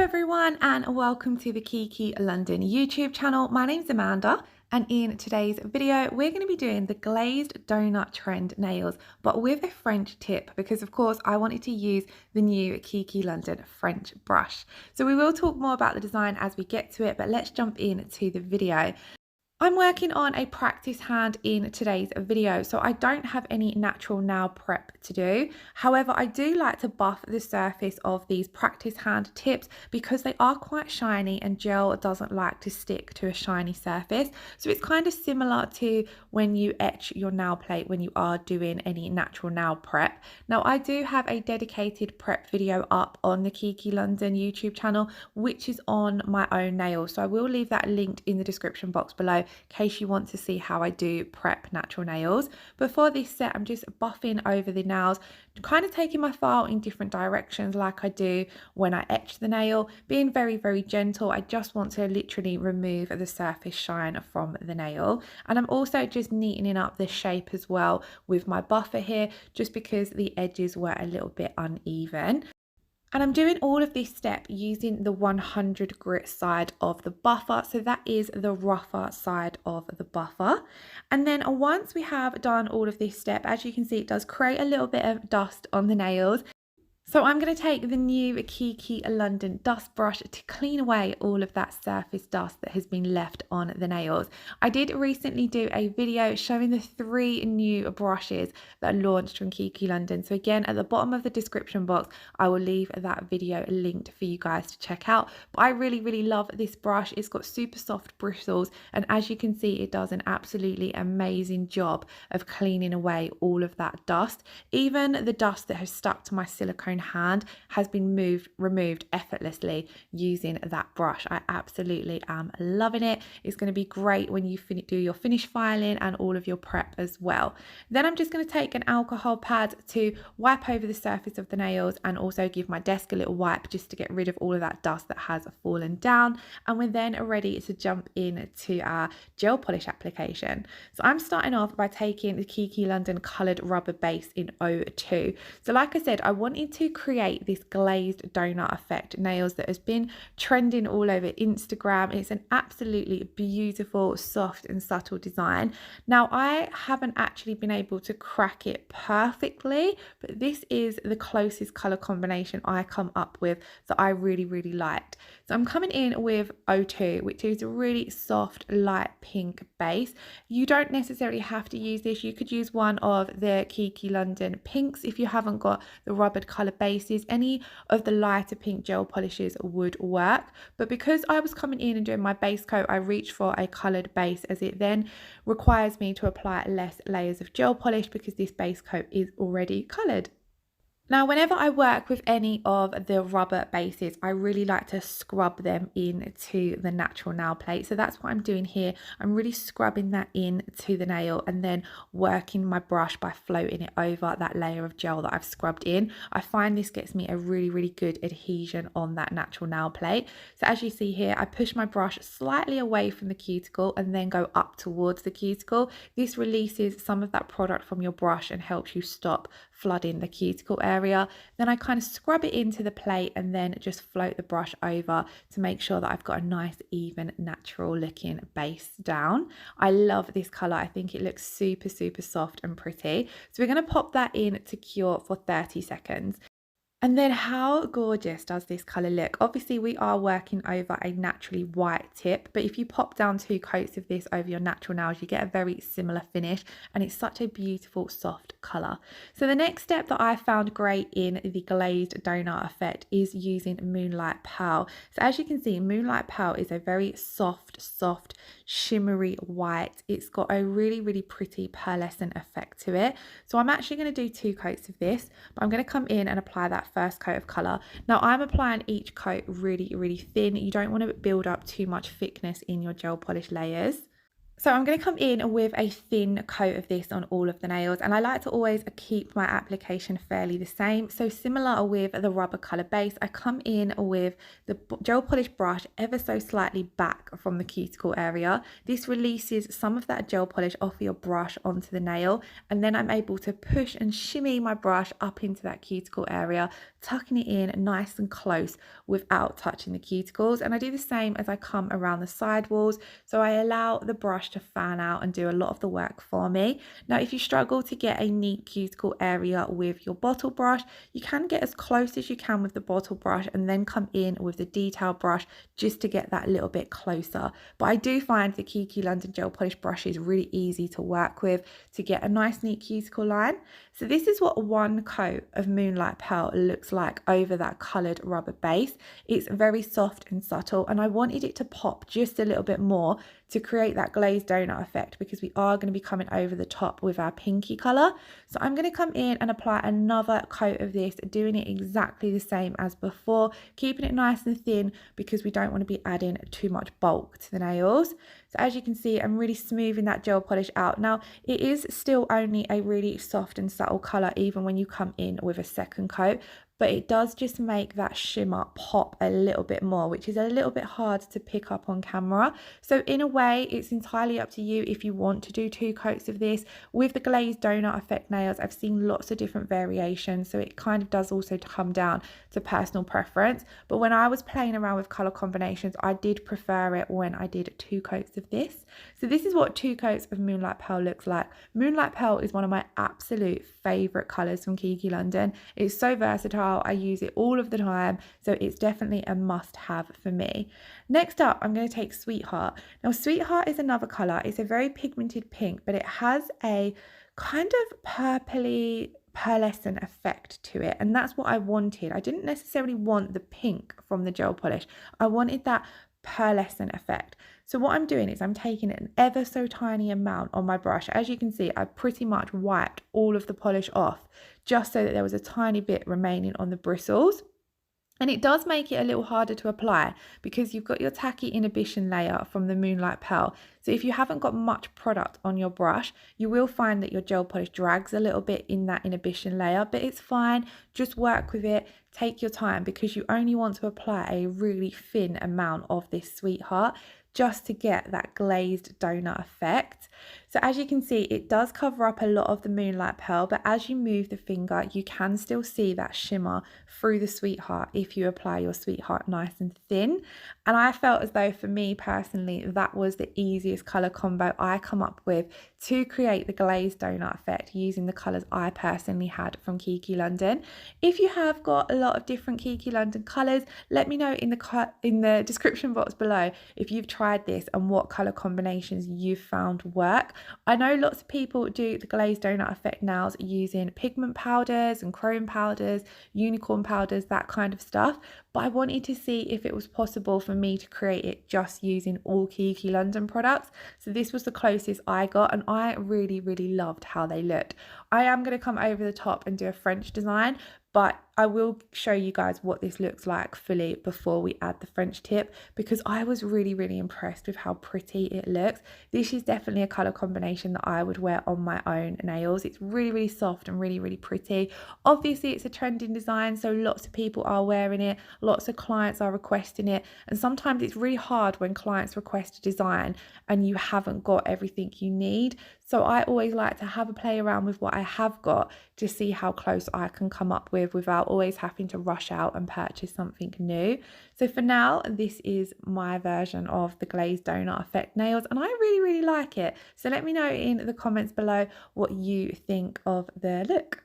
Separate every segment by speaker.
Speaker 1: everyone and welcome to the Kiki London YouTube channel. My name's Amanda and in today's video we're going to be doing the glazed donut trend nails but with a French tip because of course I wanted to use the new Kiki London French brush. So we will talk more about the design as we get to it, but let's jump into the video. I'm working on a practice hand in today's video, so I don't have any natural nail prep to do. However, I do like to buff the surface of these practice hand tips because they are quite shiny and gel doesn't like to stick to a shiny surface. So it's kind of similar to when you etch your nail plate when you are doing any natural nail prep. Now, I do have a dedicated prep video up on the Kiki London YouTube channel, which is on my own nails. So I will leave that linked in the description box below in case you want to see how I do prep natural nails. Before this set, I'm just buffing over the nails, kind of taking my file in different directions like I do when I etch the nail, being very gentle. I just want to literally remove the surface shine from the nail. And I'm also just neatening up the shape as well with my buffer here, just because the edges were a little bit uneven. And I'm doing all of this step using the 100 grit side of the buffer. So that is the rougher side of the buffer. And then once we have done all of this step, as you can see, it does create a little bit of dust on the nails. So I'm going to take the new Kiki London dust brush to clean away all of that surface dust that has been left on the nails. I did recently do a video showing the 3 new brushes that are launched from Kiki London. So again, at the bottom of the description box, I will leave that video linked for you guys to check out. But I really love this brush. It's got super soft bristles, and as you can see, it does an absolutely amazing job of cleaning away all of that dust. Even the dust that has stuck to my silicone hand has been removed effortlessly using that brush. I absolutely am loving it. It's going to be great when you do your finish filing and all of your prep as well. Then I'm just going to take an alcohol pad to wipe over the surface of the nails and also give my desk a little wipe just to get rid of all of that dust that has fallen down. And we're then ready to jump into our gel polish application. So I'm starting off by taking the Kiki London coloured rubber base in 02. So like I said, I wanted to create this glazed donut effect nails that has been trending all over Instagram. It's an absolutely beautiful, soft and subtle design. Now, I haven't actually been able to crack it perfectly, but this is the closest color combination I come up with that I really liked. So I'm coming in with 02, which is a really soft light pink base. You don't necessarily have to use this. You could use one of the Kiki London pinks if you haven't got the rubbered color bases. Any of the lighter pink gel polishes would work, but because I was coming in and doing my base coat, I reached for a colored base as it then requires me to apply less layers of gel polish because this base coat is already colored. Now, whenever I work with any of the rubber bases, I really like to scrub them into the natural nail plate. So that's what I'm doing here. I'm really scrubbing that into the nail and then working my brush by floating it over that layer of gel that I've scrubbed in. I find this gets me a really good adhesion on that natural nail plate. So as you see here, I push my brush slightly away from the cuticle and then go up towards the cuticle. This releases some of that product from your brush and helps you stop flooding the cuticle area. Then I kind of scrub it into the plate and then just float the brush over to make sure that I've got a nice, even, natural looking base down. I love this color. I think it looks super soft and pretty. So we're going to pop that in to cure for 30 seconds. And then how gorgeous does this colour look? Obviously we are working over a naturally white tip, but if you pop down 2 coats of this over your natural nails, you get a very similar finish and it's such a beautiful soft colour. So the next step that I found great in the glazed donut effect is using Moonlight Pearl. So as you can see, Moonlight Pearl is a very soft shimmery white. It's got a really pretty pearlescent effect to it. So I'm actually going to do 2 coats of this, but I'm going to come in and apply that first coat of colour. Now I'm applying each coat really thin. You don't want to build up too much thickness in your gel polish layers. So I'm going to come in with a thin coat of this on all of the nails, and I like to always keep my application fairly the same. So similar with the rubber colour base, I come in with the gel polish brush ever so slightly back from the cuticle area. This releases some of that gel polish off your brush onto the nail, and then I'm able to push and shimmy my brush up into that cuticle area tucking it in nice and close without touching the cuticles. And I do the same as I come around the sidewalls. So I allow the brush to fan out and do a lot of the work for me. Now, if you struggle to get a neat cuticle area with your bottle brush, you can get as close as you can with the bottle brush and then come in with the detail brush just to get that little bit closer. But I do find the Kiki London gel polish brush is really easy to work with to get a nice neat cuticle line. So this is what one coat of Moonlight Pearl looks like over that coloured rubber base. It's very soft and subtle, and I wanted it to pop just a little bit more to create that glazed donut effect, because we are going to be coming over the top with our pinky colour. So I'm going to come in and apply another coat of this, doing it exactly the same as before, keeping it nice and thin because we don't want to be adding too much bulk to the nails. So as you can see, I'm really smoothing that gel polish out. Now, it is still only a really soft and subtle colour even when you come in with a second coat, but it does just make that shimmer pop a little bit more, which is a little bit hard to pick up on camera. So in a way, it's entirely up to you if you want to do 2 coats of this. With the glazed donut effect nails, I've seen lots of different variations, so it kind of does also come down to personal preference. But when I was playing around with colour combinations, I did prefer it when I did 2 coats of this. So this is what 2 coats of Moonlight Pearl looks like. Moonlight Pearl is one of my absolute favourite colours from Kiki London. It's so versatile. I use it all of the time, so it's definitely a must-have for me. Next up, I'm going to take Sweetheart. Now, Sweetheart is another colour. It's a very pigmented pink, but it has a kind of purpley pearlescent effect to it, and that's what I wanted. I didn't necessarily want the pink from the gel polish. I wanted that pearlescent effect. So what I'm doing is I'm taking an ever so tiny amount on my brush. As you can see, I pretty much wiped all of the polish off just so that there was a tiny bit remaining on the bristles. And it does make it a little harder to apply because you've got your tacky inhibition layer from the Moonlight Pearl. So if you haven't got much product on your brush, you will find that your gel polish drags a little bit in that inhibition layer, but it's fine. Just work with it. Take your time because you only want to apply a really thin amount of this Sweetheart just to get that glazed donut effect. So as you can see, it does cover up a lot of the Moonlight Pearl, but as you move the finger, you can still see that shimmer through the Sweetheart if you apply your Sweetheart nice and thin. And I felt as though for me personally, that was the easiest colour combo I come up with to create the glazed donut effect using the colours I personally had from Kiki London. If you have got a lot of different Kiki London colours, let me know in the description box below if you've tried this and what colour combinations you've found work. I know lots of people do the glazed donut effect nails using pigment powders and chrome powders, unicorn powders, that kind of stuff, but I wanted to see if it was possible for me to create it just using all Kiki London products. So this was the closest I got, and I really loved how they looked. I am going to come over the top and do a French design, but I will show you guys what this looks like fully before we add the French tip, because I was really impressed with how pretty it looks. This is definitely a colour combination that I would wear on my own nails. It's really soft and really pretty. Obviously, it's a trending design, so lots of people are wearing it, lots of clients are requesting it, and sometimes it's really hard when clients request a design and you haven't got everything you need. So I always like to have a play around with what I have got to see how close I can come up with without always having to rush out and purchase something new. So for now, this is my version of the glazed donut effect nails, and I really like it. So let me know in the comments below what you think of the look.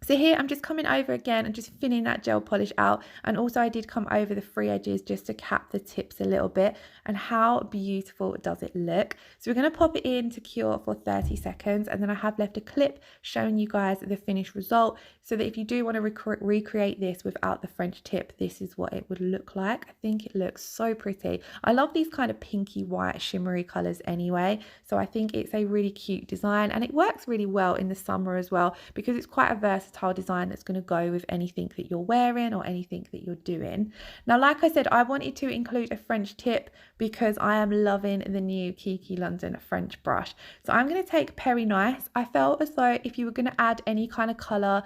Speaker 1: So here I'm just coming over again and just thinning that gel polish out, and also I did come over the free edges just to cap the tips a little bit. And how beautiful does it look? So we're going to pop it in to cure for 30 seconds, and then I have left a clip showing you guys the finished result, so that if you do want to recreate this without the French tip, this is what it would look like. I think it looks so pretty. I love these kind of pinky white shimmery colours anyway, so I think it's a really cute design, and it works really well in the summer as well because it's quite a versatile design that's going to go with anything that you're wearing or anything that you're doing. Now, like I said, I wanted to include a French tip because I am loving the new Kiki London French brush. So I'm going to take Peri Nice. I felt as though if you were going to add any kind of colour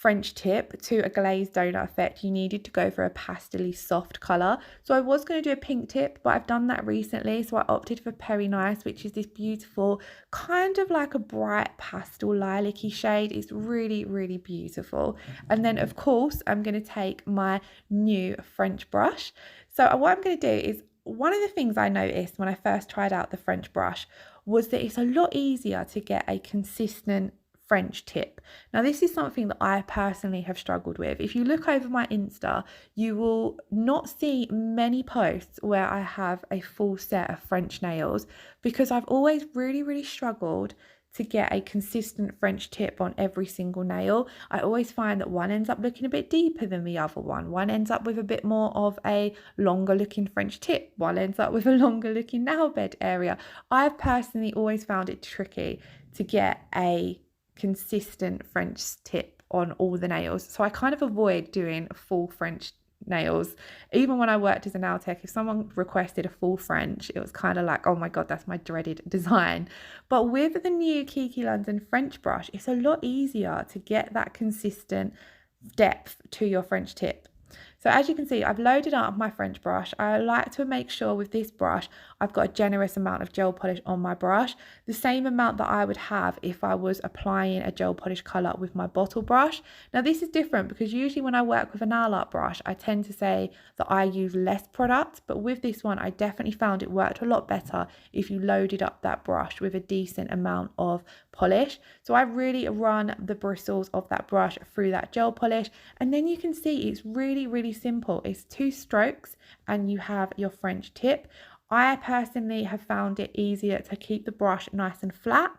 Speaker 1: French tip to a glazed donut effect, you needed to go for a pastel-y soft colour. So I was going to do a pink tip, but I've done that recently, so I opted for Peri Nice, which is this beautiful kind of like a bright pastel lilac-y shade. It's really, really beautiful. And then of course I'm going to take my new French brush. So what I'm going to do is, one of the things I noticed when I first tried out the French brush was that it's a lot easier to get a consistent French tip. Now this is something that I personally have struggled with. If you look over my Insta, you will not see many posts where I have a full set of French nails, because I've always really struggled to get a consistent French tip on every single nail. I always find that one ends up looking a bit deeper than the other one ends up with a bit more of a longer looking French tip, one ends up with a longer looking nail bed area. I've personally always found it tricky to get a consistent French tip on all the nails, so I kind of avoid doing full French nails. Even when I worked as a nail tech, if someone requested a full French, it was kind of like, oh my god, that's my dreaded design. But with the new Kiki London French brush, it's a lot easier to get that consistent depth to your French tip. So as you can see, I've loaded up my French brush. I like to make sure with this brush, I've got a generous amount of gel polish on my brush, the same amount that I would have if I was applying a gel polish colour with my bottle brush. Now this is different because usually when I work with a nail art brush, I tend to say that I use less product, but with this one, I definitely found it worked a lot better if you loaded up that brush with a decent amount of polish. So I really run the bristles of that brush through that gel polish, and then you can see it's really simple. It's 2 strokes and you have your French tip. I personally have found it easier to keep the brush nice and flat.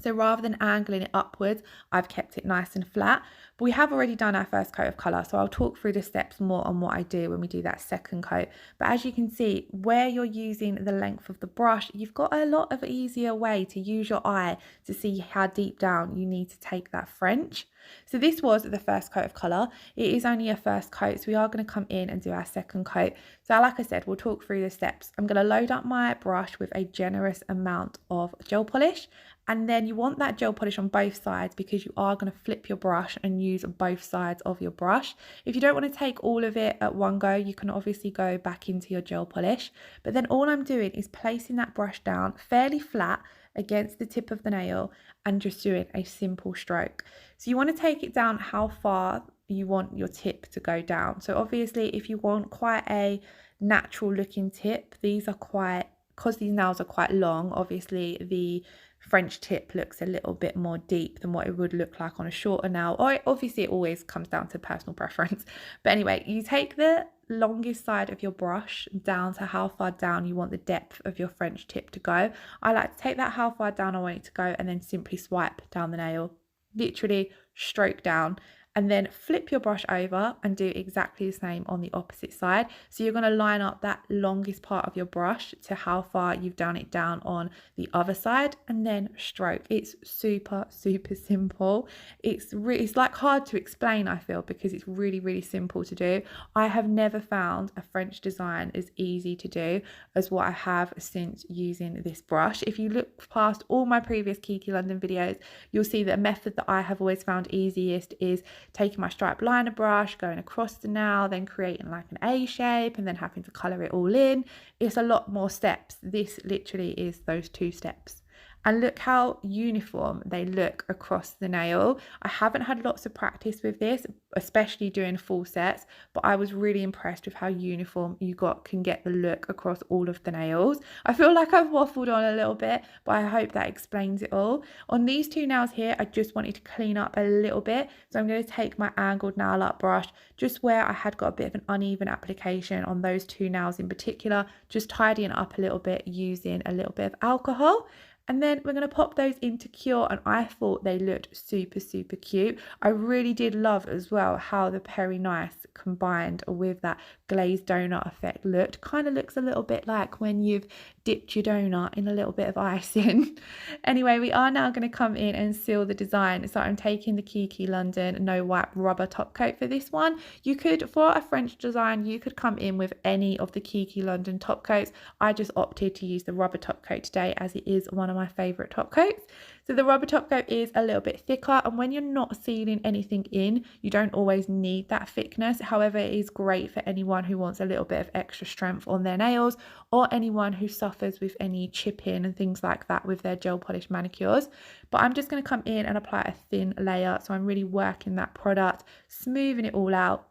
Speaker 1: So rather than angling it upwards, I've kept it nice and flat. But we have already done our first coat of colour, so I'll talk through the steps more on what I do when we do that second coat. But as you can see, where you're using the length of the brush, you've got a lot of easier way to use your eye to see how deep down you need to take that French. So this was the first coat of colour. It is only a first coat, so we are going to come in and do our second coat. So like I said, we'll talk through the steps. I'm going to load up my brush with a generous amount of gel polish, and then you want that gel polish on both sides because you are going to flip your brush and use both sides of your brush. If you don't want to take all of it at one go, you can obviously go back into your gel polish. But then all I'm doing is placing that brush down fairly flat against the tip of the nail and just doing a simple stroke. So you want to take it down how far you want your tip to go down. So obviously if you want quite a natural looking tip, these are quite, because these nails are quite long, obviously the French tip looks a little bit more deep than what it would look like on a shorter nail. Or obviously it always comes down to personal preference. But anyway, you take the longest side of your brush down to how far down you want the depth of your French tip to go. I like to take that how far down I want it to go and then simply swipe down the nail, literally stroke down, and then flip your brush over and do exactly the same on the opposite side. So you're going to line up that longest part of your brush to how far you've done it down on the other side, and then stroke. It's super simple. It's like hard to explain, I feel, because it's really simple to do. I have never found a French design as easy to do as what I have since using this brush. If you look past all my previous Kiki London videos, you'll see that a method that I have always found easiest is taking my striped liner brush, going across the nail, then creating like an A shape and then having to colour it all in. It's a lot more steps. This literally is those 2 steps. And look how uniform they look across the nail. I haven't had lots of practice with this, especially doing full sets, but I was really impressed with how uniform you can get the look across all of the nails. I feel like I've waffled on a little bit, but I hope that explains it all. On these 2 nails here, I just wanted to clean up a little bit. So I'm going to take my angled nail art brush, just where I had got a bit of an uneven application on those 2 nails in particular, just tidying it up a little bit using a little bit of alcohol. And then we're going to pop those into cure, and I thought they looked super cute. I really did love as well how the Peri Nice combined with that glazed donut effect looked. Kind of looks a little bit like when you've dipped your donut in a little bit of icing. Anyway, we are now going to come in and seal the design. So I'm taking the Kiki London No Wipe rubber top coat for this one. You could, for a French design, you could come in with any of the Kiki London top coats. I just opted to use the rubber top coat today as it is one of of my favorite top coats. So the rubber top coat is a little bit thicker, and when you're not sealing anything in, you don't always need that thickness. However, it is great for anyone who wants a little bit of extra strength on their nails, or anyone who suffers with any chipping and things like that with their gel polish manicures. But I'm just going to come in and apply a thin layer, so I'm really working that product, smoothing it all out.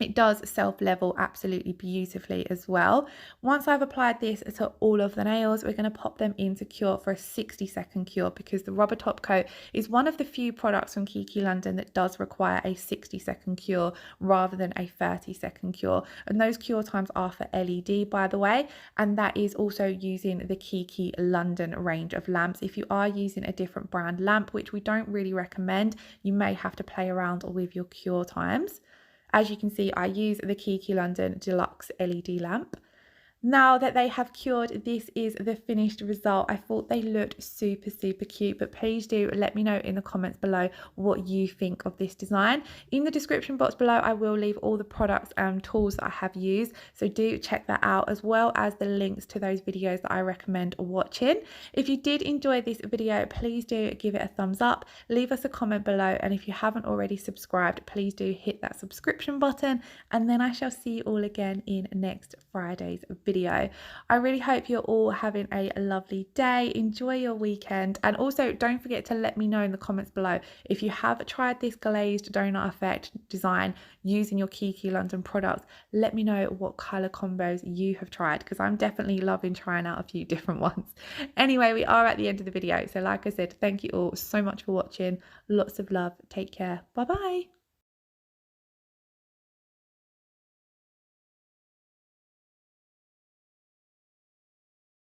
Speaker 1: It does self-level absolutely beautifully as well. Once I've applied this to all of the nails, we're going to pop them into cure for a 60-second cure, because the rubber top coat is one of the few products from Kiki London that does require a 60-second cure rather than a 30-second cure. And those cure times are for LED, by the way, and that is also using the Kiki London range of lamps. If you are using a different brand lamp, which we don't really recommend, you may have to play around with your cure times. As you can see, I use the Kiki London Deluxe LED lamp. Now that they have cured, this is the finished result. I thought they looked super, super cute, but please do let me know in the comments below what you think of this design. In the description box below, I will leave all the products and tools that I have used, so do check that out, as well as the links to those videos that I recommend watching. If you did enjoy this video, please do give it a thumbs up, leave us a comment below, and if you haven't already subscribed, please do hit that subscription button, and then I shall see you all again in next Friday's video. I really hope you're all having a lovely day. Enjoy your weekend, and also don't forget to let me know in the comments below if you have tried this glazed donut effect design using your Kiki London products. Let me know what color combos you have tried, because I'm definitely loving trying out a few different ones. Anyway, we are at the end of the video, so like I said, thank you all so much for watching. Lots of love. Take care. Bye bye.